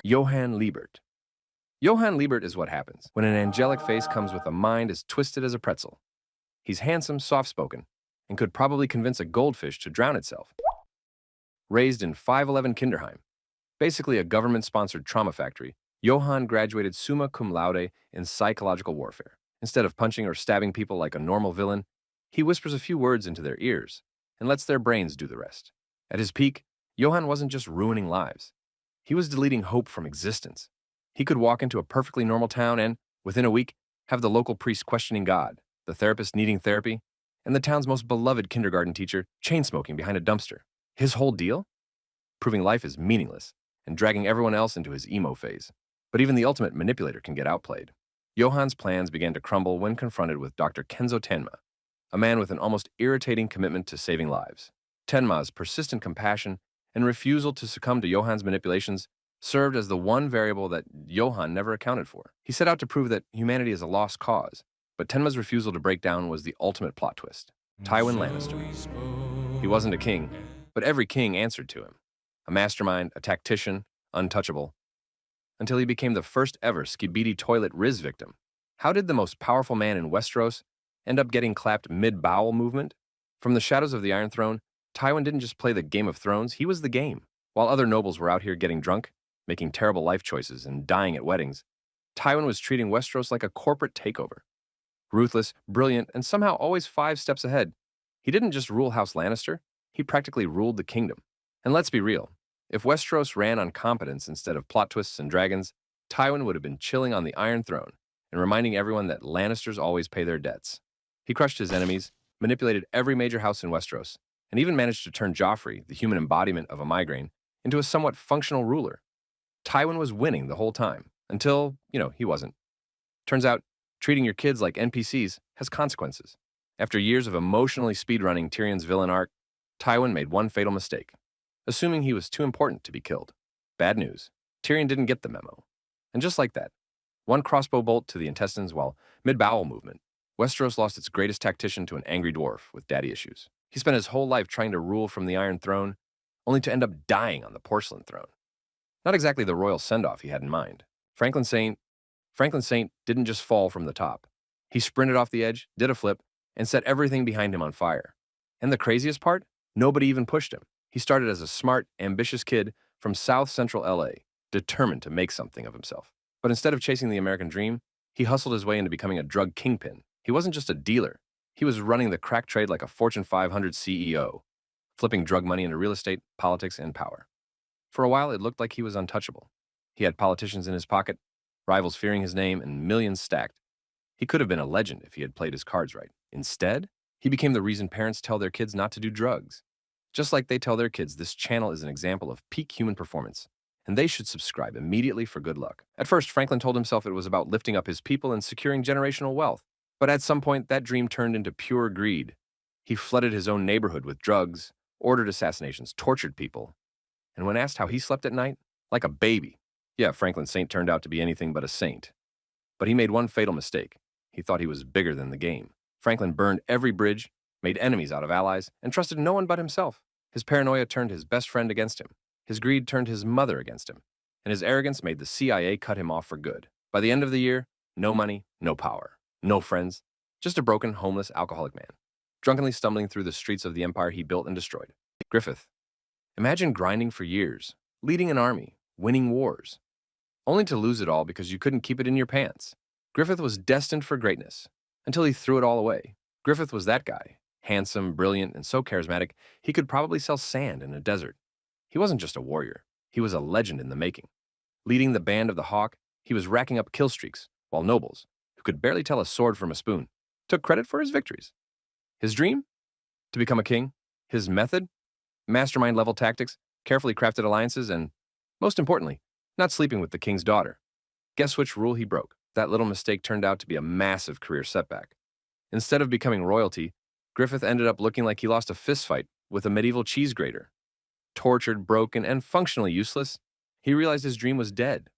Johan Liebert. Johan Liebert is what happens when an angelic face comes with a mind as twisted as a pretzel. He's handsome, soft-spoken, and could probably convince a goldfish to drown itself. Raised in 511 Kinderheim, basically a government-sponsored trauma factory, Johan graduated summa cum laude in psychological warfare. Instead of punching or stabbing people like a normal villain, he whispers a few words into their ears and lets their brains do the rest. At his peak, Johan wasn't just ruining lives. He was deleting hope from existence. He could walk into a perfectly normal town and, within a week, have the local priest questioning God, the therapist needing therapy, and the town's most beloved kindergarten teacher chain-smoking behind a dumpster. His whole deal? Proving life is meaningless and dragging everyone else into his emo phase. But even the ultimate manipulator can get outplayed. Johan's plans began to crumble when confronted with Dr. Kenzo Tenma, a man with an almost irritating commitment to saving lives. Tenma's persistent compassion and refusal to succumb to Johan's manipulations served as the one variable that Johan never accounted for. He set out to prove that humanity is a lost cause, but Tenma's refusal to break down was the ultimate plot twist. Tywin Lannister. He wasn't a king, but every king answered to him. A mastermind, a tactician, untouchable, until he became the first ever Skibidi toilet Riz victim. How did the most powerful man in Westeros end up getting clapped mid-bowel movement? From the shadows of the Iron Throne, Tywin didn't just play the Game of Thrones, he was the game. While other nobles were out here getting drunk, making terrible life choices, and dying at weddings, Tywin was treating Westeros like a corporate takeover. Ruthless, brilliant, and somehow always 5 steps ahead, he didn't just rule House Lannister, he practically ruled the kingdom. And let's be real, if Westeros ran on competence instead of plot twists and dragons, Tywin would have been chilling on the Iron Throne and reminding everyone that Lannisters always pay their debts. He crushed his enemies, manipulated every major house in Westeros, and even managed to turn Joffrey, the human embodiment of a migraine, into a somewhat functional ruler. Tywin was winning the whole time, until, he wasn't. Turns out, treating your kids like NPCs has consequences. After years of emotionally speedrunning Tyrion's villain arc, Tywin made one fatal mistake, assuming he was too important to be killed. Bad news. Tyrion didn't get the memo. And just like that, one crossbow bolt to the intestines while mid-bowel movement, Westeros lost its greatest tactician to an angry dwarf with daddy issues. He spent his whole life trying to rule from the Iron Throne, only to end up dying on the porcelain throne. Not exactly the royal send-off he had in mind. Franklin Saint didn't just fall from the top. He sprinted off the edge, did a flip, and set everything behind him on fire. And the craziest part? Nobody even pushed him. He started as a smart, ambitious kid from South Central LA, determined to make something of himself. But instead of chasing the American dream, he hustled his way into becoming a drug kingpin. He wasn't just a dealer. He was running the crack trade like a Fortune 500 CEO, flipping drug money into real estate, politics, and power. For a while, it looked like he was untouchable. He had politicians in his pocket, rivals fearing his name, and millions stacked. He could have been a legend if he had played his cards right. Instead, he became the reason parents tell their kids not to do drugs. Just like they tell their kids this channel is an example of peak human performance, and they should subscribe immediately for good luck. At first, Franklin told himself it was about lifting up his people and securing generational wealth. But at some point, that dream turned into pure greed. He flooded his own neighborhood with drugs, ordered assassinations, tortured people. And when asked how he slept at night, like a baby. Yeah, Franklin Saint turned out to be anything but a saint. But he made one fatal mistake. He thought he was bigger than the game. Franklin burned every bridge, made enemies out of allies, and trusted no one but himself. His paranoia turned his best friend against him. His greed turned his mother against him. And his arrogance made the CIA cut him off for good. By the end of the year, no money, no power. No friends, just a broken, homeless, alcoholic man, drunkenly stumbling through the streets of the empire he built and destroyed. Griffith. Imagine grinding for years, leading an army, winning wars, only to lose it all because you couldn't keep it in your pants. Griffith was destined for greatness, until he threw it all away. Griffith was that guy, handsome, brilliant, and so charismatic, he could probably sell sand in a desert. He wasn't just a warrior, he was a legend in the making. Leading the Band of the Hawk, he was racking up kill streaks, while nobles, who could barely tell a sword from a spoon, took credit for his victories. His dream? To become a king. His method? Mastermind-level tactics, carefully crafted alliances, and, most importantly, not sleeping with the king's daughter. Guess which rule he broke? That little mistake turned out to be a massive career setback. Instead of becoming royalty, Griffith ended up looking like he lost a fistfight with a medieval cheese grater. Tortured, broken, and functionally useless, he realized his dream was dead.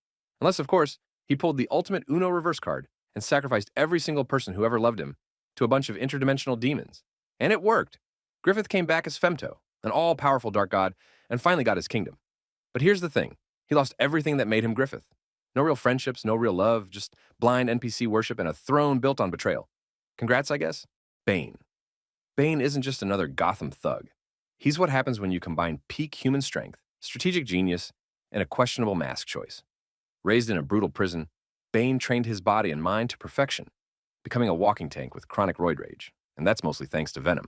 Unless, of course, he pulled the ultimate Uno reverse card and sacrificed every single person who ever loved him to a bunch of interdimensional demons. And it worked. Griffith came back as Femto, an all-powerful dark god, and finally got his kingdom. But here's the thing. He lost everything that made him Griffith. No real friendships, no real love, just blind NPC worship and a throne built on betrayal. Congrats, I guess? Bane. Bane isn't just another Gotham thug. He's what happens when you combine peak human strength, strategic genius, and a questionable mask choice. Raised in a brutal prison, Bane trained his body and mind to perfection, becoming a walking tank with chronic roid rage, and that's mostly thanks to Venom,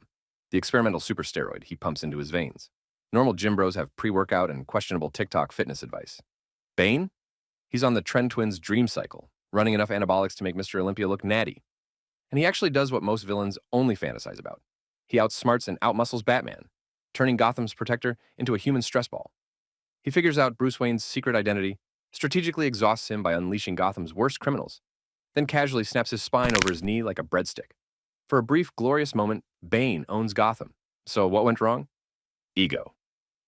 the experimental super steroid he pumps into his veins. Normal gym bros have pre-workout and questionable TikTok fitness advice. Bane? He's on the Trend Twins' dream cycle, running enough anabolics to make Mr. Olympia look natty. And he actually does what most villains only fantasize about. He outsmarts and outmuscles Batman, turning Gotham's protector into a human stress ball. He figures out Bruce Wayne's secret identity, strategically exhausts him by unleashing Gotham's worst criminals, then casually snaps his spine over his knee like a breadstick. For a brief, glorious moment, Bane owns Gotham. So what went wrong? Ego.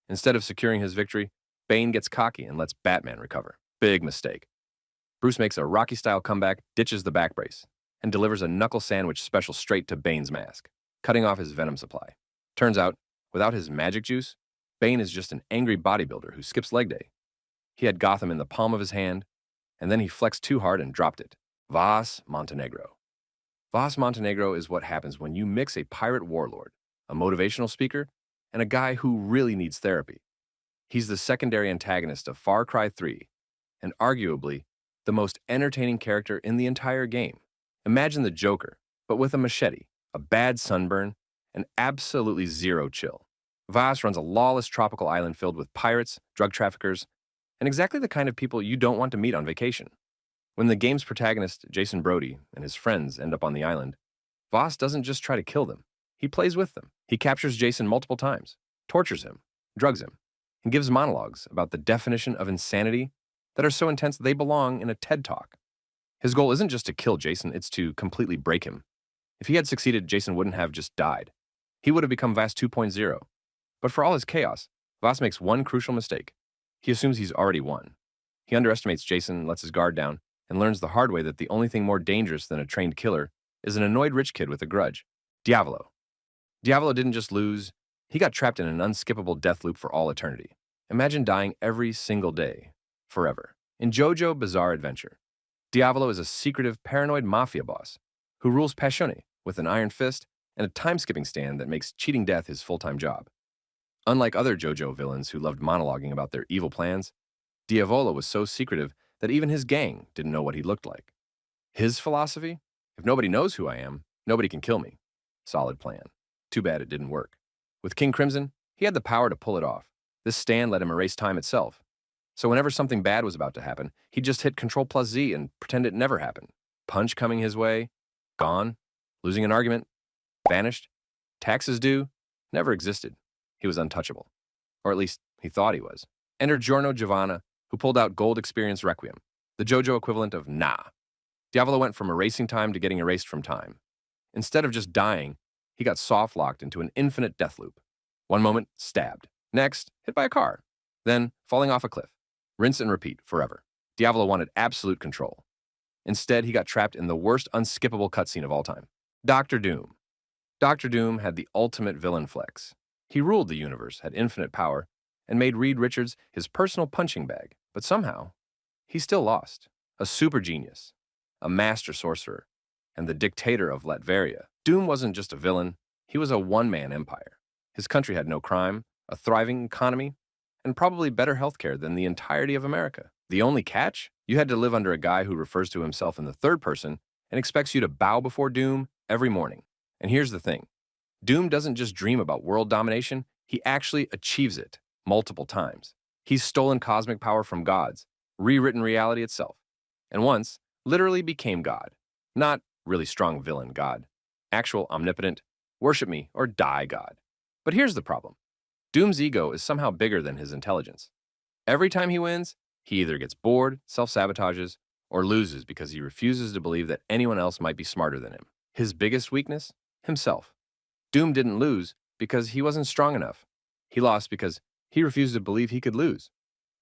Instead of securing his victory, Bane gets cocky and lets Batman recover. Big mistake. Bruce makes a Rocky-style comeback, ditches the back brace, and delivers a knuckle sandwich special straight to Bane's mask, cutting off his venom supply. Turns out, without his magic juice, Bane is just an angry bodybuilder who skips leg day. He had Gotham in the palm of his hand, and then he flexed too hard and dropped it. Vaas Montenegro. Vaas Montenegro is what happens when you mix a pirate warlord, a motivational speaker, and a guy who really needs therapy. He's the secondary antagonist of Far Cry 3, and arguably the most entertaining character in the entire game. Imagine the Joker, but with a machete, a bad sunburn, and absolutely zero chill. Vaas runs a lawless tropical island filled with pirates, drug traffickers, and exactly the kind of people you don't want to meet on vacation. When the game's protagonist, Jason Brody, and his friends end up on the island, Vaas doesn't just try to kill them. He plays with them. He captures Jason multiple times, tortures him, drugs him, and gives monologues about the definition of insanity that are so intense they belong in a TED Talk. His goal isn't just to kill Jason, it's to completely break him. If he had succeeded, Jason wouldn't have just died. He would have become Vaas 2.0. But for all his chaos, Vaas makes one crucial mistake. He assumes he's already won. He underestimates Jason, lets his guard down, and learns the hard way that the only thing more dangerous than a trained killer is an annoyed rich kid with a grudge. Diavolo. Diavolo didn't just lose, he got trapped in an unskippable death loop for all eternity. Imagine dying every single day, forever. In JoJo Bizarre Adventure, Diavolo is a secretive, paranoid mafia boss who rules Passione with an iron fist and a time-skipping stand that makes cheating death his full-time job. Unlike other JoJo villains who loved monologuing about their evil plans, Diavolo was so secretive that even his gang didn't know what he looked like. His philosophy? If nobody knows who I am, nobody can kill me. Solid plan. Too bad it didn't work. With King Crimson, he had the power to pull it off. This stand let him erase time itself. So whenever something bad was about to happen, he'd just hit Ctrl+Z and pretend it never happened. Punch coming his way, gone. Losing an argument, vanished. Taxes due, never existed. He was untouchable. Or at least, he thought he was. Enter Giorno Giovanna, who pulled out Gold Experience Requiem, the JoJo equivalent of nah. Diavolo went from erasing time to getting erased from time. Instead of just dying, he got soft-locked into an infinite death loop. One moment, stabbed. Next, hit by a car. Then, falling off a cliff. Rinse and repeat, forever. Diavolo wanted absolute control. Instead, he got trapped in the worst unskippable cutscene of all time. Dr. Doom. Dr. Doom had the ultimate villain flex. He ruled the universe, had infinite power, and made Reed Richards his personal punching bag. But somehow, he still lost. A super genius, a master sorcerer, and the dictator of Latveria. Doom wasn't just a villain, he was a one-man empire. His country had no crime, a thriving economy, and probably better healthcare than the entirety of America. The only catch? You had to live under a guy who refers to himself in the third person and expects you to bow before Doom every morning. And here's the thing. Doom doesn't just dream about world domination, he actually achieves it multiple times. He's stolen cosmic power from gods, rewritten reality itself, and once literally became God. Not really strong villain God, actual omnipotent, worship me or die God. But here's the problem. Doom's ego is somehow bigger than his intelligence. Every time he wins, he either gets bored, self-sabotages, or loses because he refuses to believe that anyone else might be smarter than him. His biggest weakness? Himself. Doom didn't lose because he wasn't strong enough. He lost because he refused to believe he could lose.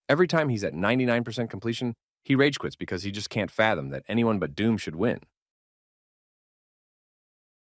Every time he's at 99% completion, he rage quits because he just can't fathom that anyone but Doom should win.